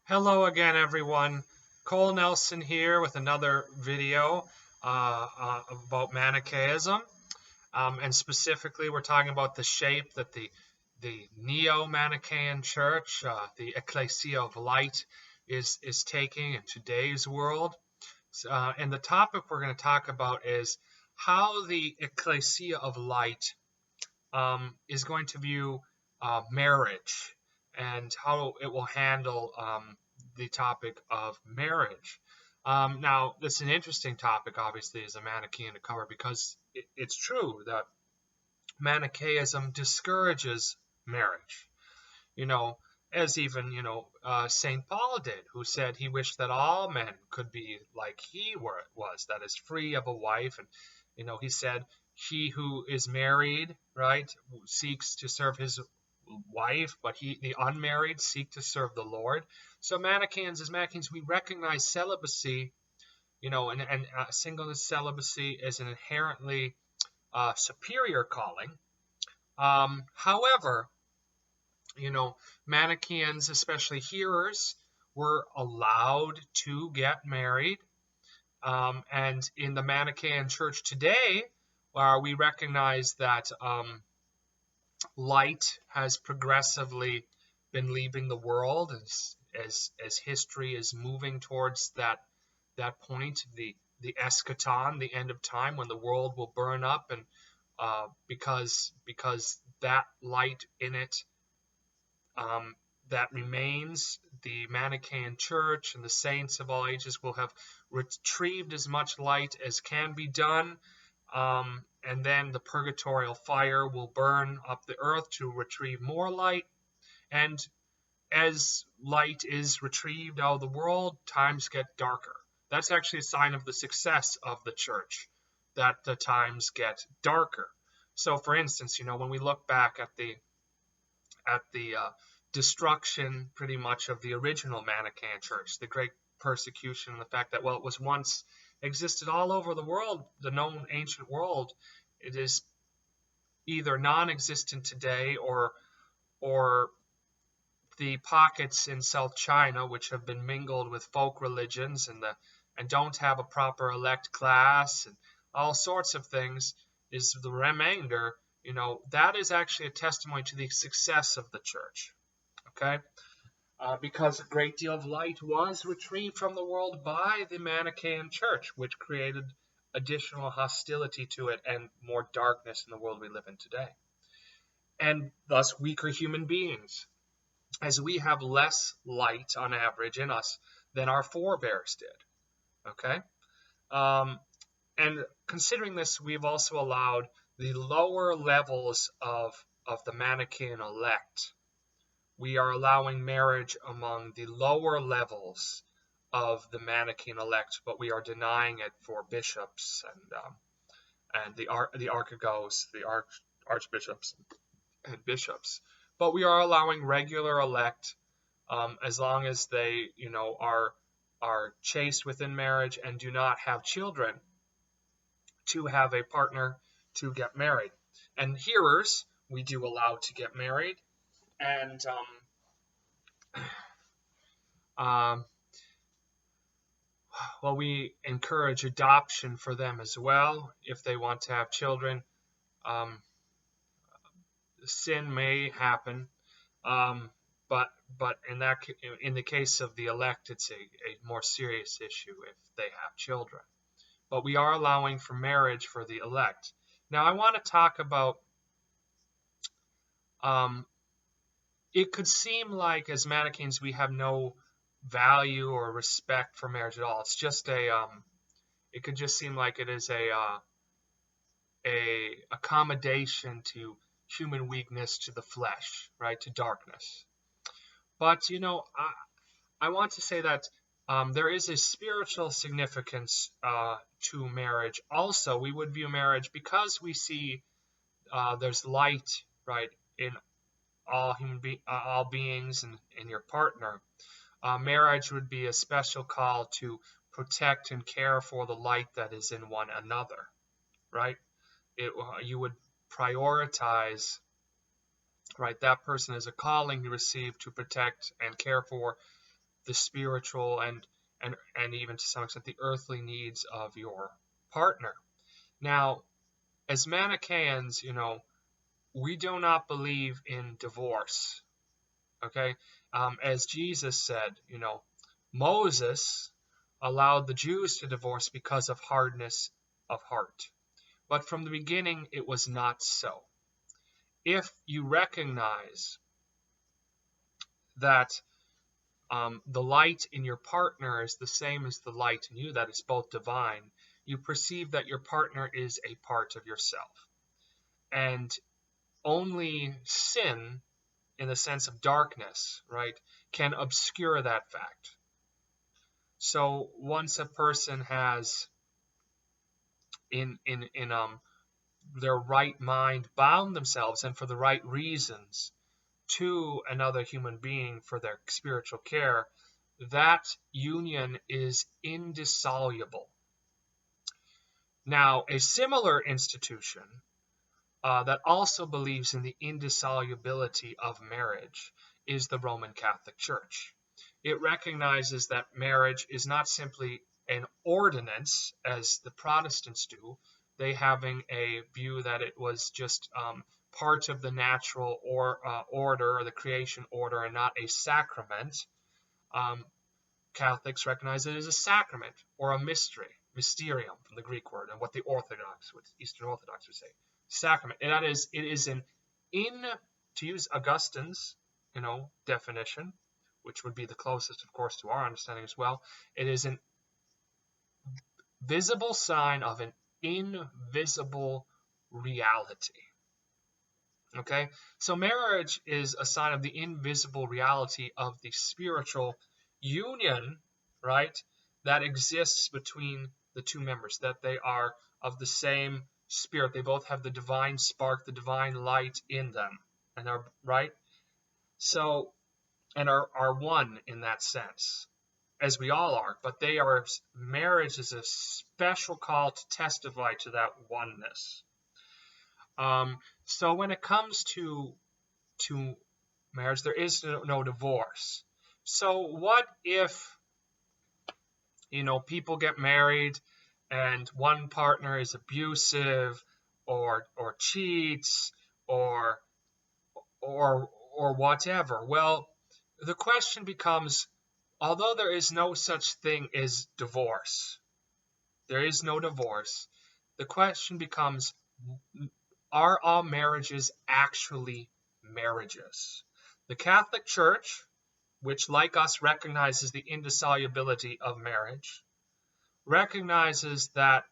Hello again, everyone. Cole Nelson here with another video about Manichaeism. And specifically, we're talking about the shape that the Neo-Manichaean church, the Ecclesia of Light, is taking in today's world. And the topic we're going to talk about is how the Ecclesia of Light is going to view marriage and how it will handle the topic of marriage. Now, this is an interesting topic, obviously, as a Manichaean to cover, because it's true that Manichaeism discourages marriage. You know, as even, St. Paul did, who said he wished that all men could be like he was, that is, free of a wife. And, he said, he who is married, right, seeks to serve his wife, but the unmarried seek to serve the Lord. So as Manichaeans, we recognize celibacy, and singleness celibacy is an inherently superior calling. However, Manichaeans, especially hearers, were allowed to get married. And in the Manichaean church today, we recognize that light has progressively been leaving the world as history is moving towards that point, the eschaton, the end of time, when the world will burn up, and because that light in it that remains, the Manichaean church and the saints of all ages will have retrieved as much light as can be done. And then the purgatorial fire will burn up the earth to retrieve more light. And as light is retrieved out of the world, times get darker. That's actually a sign of the success of the church, that the times get darker. So, for instance, when we look back at the destruction, pretty much, of the original Manichaean church, the great persecution, and the fact that, well, it was once existed all over the world, the known ancient world, it is either non-existent today, or the pockets in South China, which have been mingled with folk religions and don't have a proper elect class and all sorts of things, is the remainder. That is actually a testimony to the success of the church. Okay? Because a great deal of light was retrieved from the world by the Manichaean church, which created additional hostility to it and more darkness in the world we live in today. And thus weaker human beings, as we have less light on average in us than our forebears did. Okay? And considering this, we've also allowed the lower levels of the Manichaean elect. We are allowing marriage among the lower levels of the Manichaean elect, but we are denying it for bishops and the archegos, the archbishops and bishops. But we are allowing regular elect, as long as they, are chaste within marriage and do not have children, to have a partner to get married. And hearers, we do allow to get married. And well, we encourage adoption for them as well if they want to have children. Sin may happen, but in the case of the elect, it's a more serious issue if they have children. But we are allowing for marriage for the elect. Now, I want to talk about. It could seem like, as Manichaeans, we have no value or respect for marriage at all. It's just it could just seem like it is a accommodation to human weakness, to the flesh, right, to darkness. But, I want to say that there is a spiritual significance to marriage. Also, we would view marriage, because we see there's light, right, in all all beings and in your partner. Marriage would be a special call to protect and care for the light that is in one another, right? You would prioritize, right, that person as a calling you receive to protect and care for the spiritual and even to some extent the earthly needs of your partner. Now, as Manichaeans, we do not believe in divorce. Okay, as Jesus said, Moses allowed the Jews to divorce because of hardness of heart. But from the beginning, it was not so. If you recognize that the light in your partner is the same as the light in you, that is both divine, you perceive that your partner is a part of yourself. And only sin, in the sense of darkness, right, can obscure that fact. So once a person has in their right mind bound themselves, and for the right reasons, to another human being for their spiritual care, that union is indissoluble. Now, a similar institution that also believes in the indissolubility of marriage is the Roman Catholic Church. It recognizes that marriage is not simply an ordinance, as the Protestants do, they having a view that it was just part of the natural order, or the creation order, and not a sacrament. Catholics recognize it as a sacrament or a mystery, mysterium from the Greek word, and what the Eastern Orthodox would say, sacrament. And that is, it is to use Augustine's, definition, which would be the closest, of course, to our understanding as well, it is an visible sign of an invisible reality. Okay, so marriage is a sign of the invisible reality of the spiritual union, right, that exists between the two members, that they are of the same spirit. They both have the divine spark, the divine light in them, and are right. So, and are one in that sense, as we all are. But marriage is a special call to testify to that oneness. So when it comes to marriage, there is no divorce. So what if, people get married and one partner is abusive or cheats or whatever? Well, the question becomes, although there is no such thing as divorce, the question becomes, are all marriages actually marriages? The Catholic Church, which like us recognizes the indissolubility of marriage, recognizes that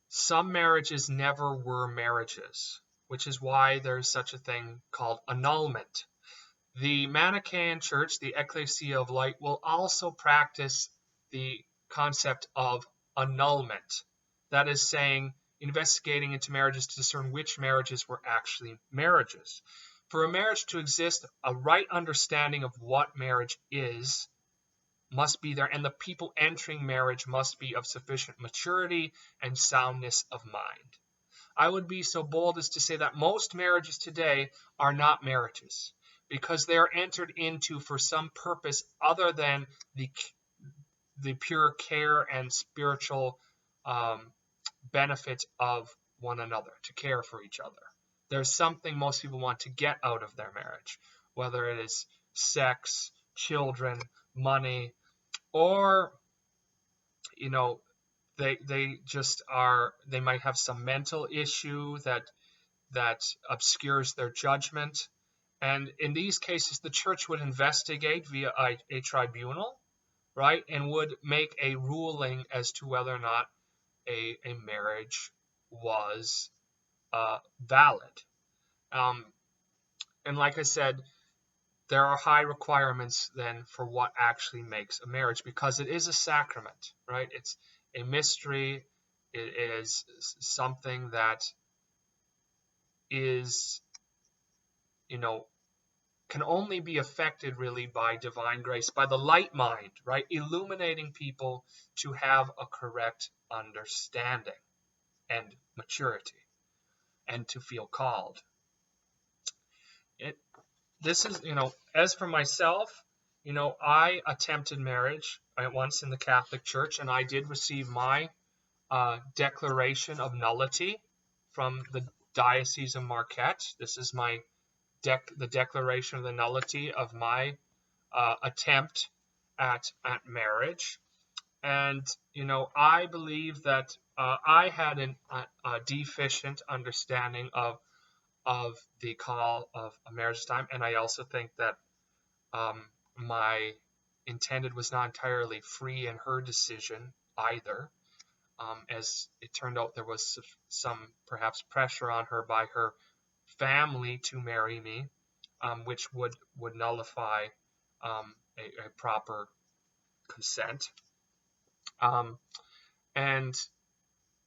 some marriages never were marriages, which is why there's such a thing called annulment. The Manichaean Church, the Ecclesia of Light, will also practice the concept of annulment. That is saying, investigating into marriages to discern which marriages were actually marriages. For a marriage to exist, a right understanding of what marriage is must be there, and the people entering marriage must be of sufficient maturity and soundness of mind. I would be so bold as to say that most marriages today are not marriages, because they are entered into for some purpose other than the pure care and spiritual benefit of one another, to care for each other. There's something most people want to get out of their marriage, whether it is sex, children, money, or they just are, they might have some mental issue that obscures their judgment. And in these cases, the church would investigate via a tribunal, right, and would make a ruling as to whether or not a marriage was valid. And like I said, there are high requirements then for what actually makes a marriage, because it is a sacrament, right? It's a mystery. It is something that is, can only be affected really by divine grace, by the light mind, right? Illuminating people to have a correct understanding and maturity and to feel called. this is, as for myself, I attempted marriage once in the Catholic Church, and I did receive my declaration of nullity from the Diocese of Marquette. This is my the declaration of the nullity of my attempt at marriage. And I believe that I had a deficient understanding of the call of a marriage time, and I also think that my intended was not entirely free in her decision either. As it turned out, there was some perhaps pressure on her by her family to marry me, which would nullify a proper consent. And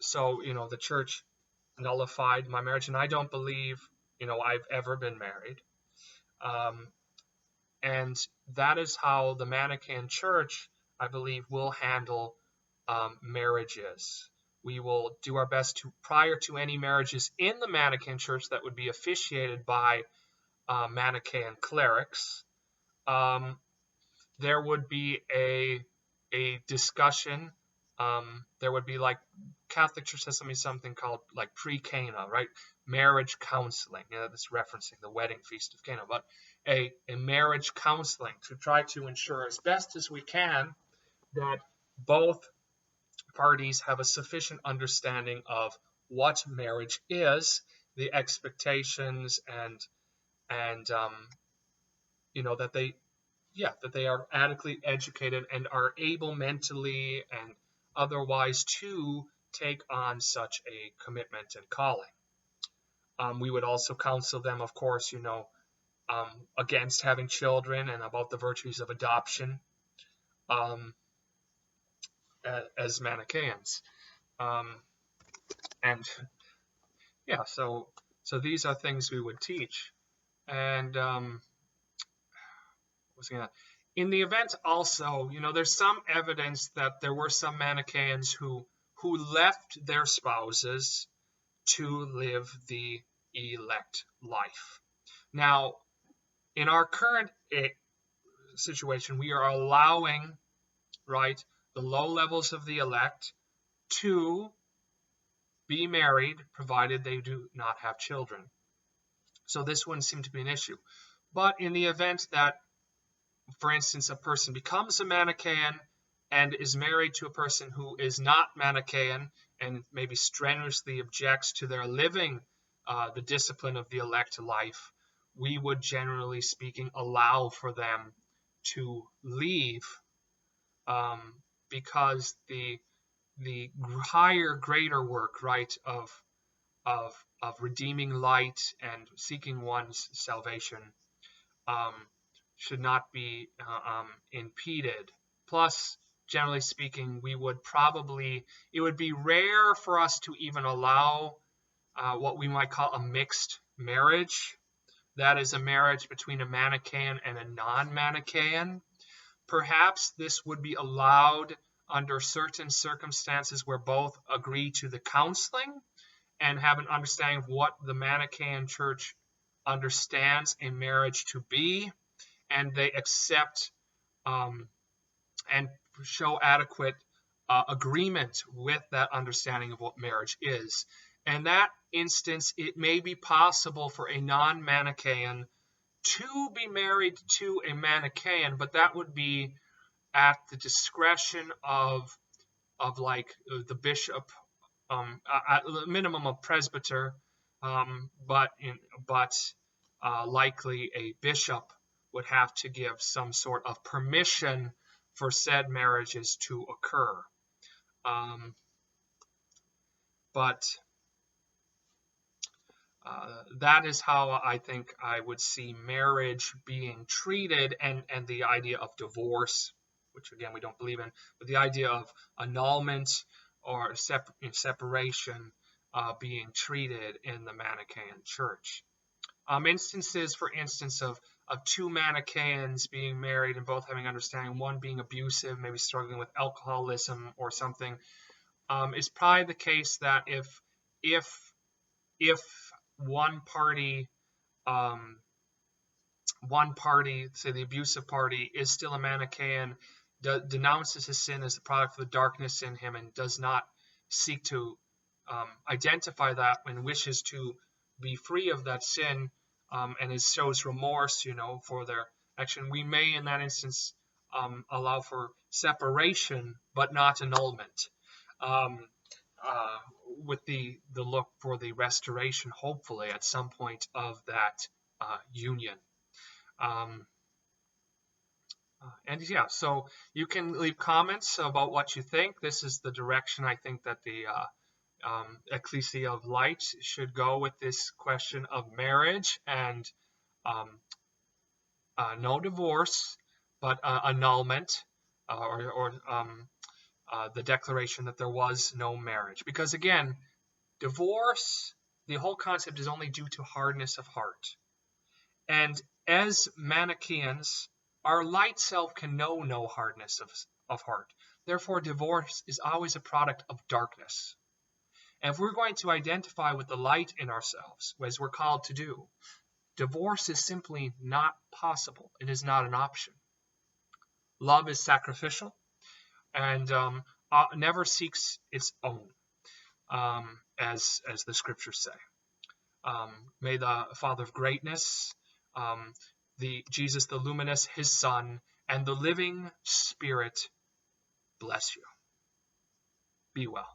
so, the church nullified my marriage, and I don't believe, I've ever been married. And that is how the Manichaean Church, I believe, will handle marriages. We will do our best to, prior to any marriages in the Manichaean Church that would be officiated by Manichaean clerics, there would be a discussion. There would be, like, Catholic Church has something called like pre-Cana, right? Marriage counseling. That's referencing the wedding feast of Cana, but a marriage counseling to try to ensure as best as we can that both parties have a sufficient understanding of what marriage is, the expectations, and that they are adequately educated and are able mentally and otherwise to take on such a commitment and calling. We would also counsel them, of course, against having children and about the virtues of adoption as Manichaeans. And yeah, so these are things we would teach. And in the event also, there's some evidence that there were some Manichaeans who left their spouses to live the elect life. Now, in our current situation, we are allowing, right, the low levels of the elect to be married, provided they do not have children. So this wouldn't seem to be an issue. But in the event that, for instance, a person becomes a Manichaean and is married to a person who is not Manichaean and maybe strenuously objects to their living the discipline of the elect life, we would, generally speaking, allow for them to leave because the higher, greater work, right, of redeeming light and seeking one's salvation should not be impeded. Plus, generally speaking, it would be rare for us to even allow what we might call a mixed marriage. That is a marriage between a Manichaean and a non-Manichaean. Perhaps this would be allowed under certain circumstances where both agree to the counseling and have an understanding of what the Manichaean Church understands a marriage to be, and they accept and show adequate agreement with that understanding of what marriage is. In that instance, it may be possible for a non-Manichaean to be married to a Manichaean, but that would be at the discretion of like the bishop, at the minimum a presbyter, but likely a bishop would have to give some sort of permission for said marriages to occur. But that is how I think I would see marriage being treated, and the idea of divorce, which again we don't believe in, but the idea of annulment or separation being treated in the Manichaean Church. Instances, for instance, of two Manichaeans being married and both having understanding, one being abusive, maybe struggling with alcoholism or something, is probably the case that if one party one party, say the abusive party, is still a Manichaean, denounces his sin as the product of the darkness in him, and does not seek to identify that and wishes to be free of that sin, and it shows remorse, for their action, we may in that instance allow for separation, but not annulment, with the look for the restoration, hopefully, at some point of that union. And yeah, so you can leave comments about what you think. This is the direction I think that the Ecclesia of Light should go with this question of marriage and no divorce, but annulment, or the declaration that there was no marriage. Because again, divorce, the whole concept is only due to hardness of heart. And as Manichaeans, our light self can know no hardness of heart. Therefore, divorce is always a product of darkness. And if we're going to identify with the light in ourselves, as we're called to do, divorce is simply not possible. It is not an option. Love is sacrificial and never seeks its own, as the scriptures say. May the Father of greatness, Jesus the luminous, his Son, and the living Spirit bless you. Be well.